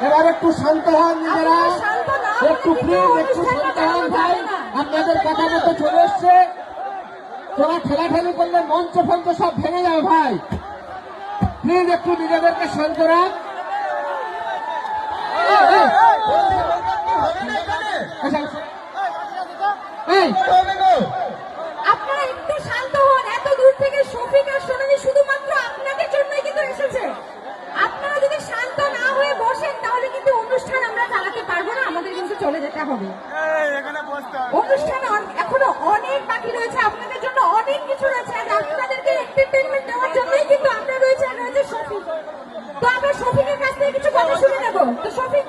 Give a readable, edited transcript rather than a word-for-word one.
এবার একটু শান্ত হন নিজেরা, একটু প্লিজ একটু শান্ত হন ভাই। আপনাদের কথা মতো চলে এসছে, তোরা ঠেলাঠেলি করলে মঞ্চ ফঞ্চ সব ভেঙে যাবে ভাই। প্লিজ একটু নিজেদেরকে শান্ত রাখ। আপনারা একটু শান্ত হন। এত দূর থেকে শফিক আর সোনালী শুধুমাত্র আপনাদের জন্যই কিন্তু এসেছে। আপনারা যদি শান্ত না হয়ে বসেন তাহলে কিন্তু অনুষ্ঠান আমরা চালাতে পারবো না, আমাদের কিন্তু চলে যেতে হবে। অনুষ্ঠান এখনো অনেক বাকি রয়েছে, আপনাদের জন্য অনেক কিছু রয়েছে। আজ আপনাদেরকে এন্টারটেইনমেন্ট দেওয়ার জন্যই কিন্তু আমরা রয়েছে, আর রয়েছে শফিক। তো আমরা শফিকের কাছ থেকে কিছু কথা শুনে নেবো। তো শফিক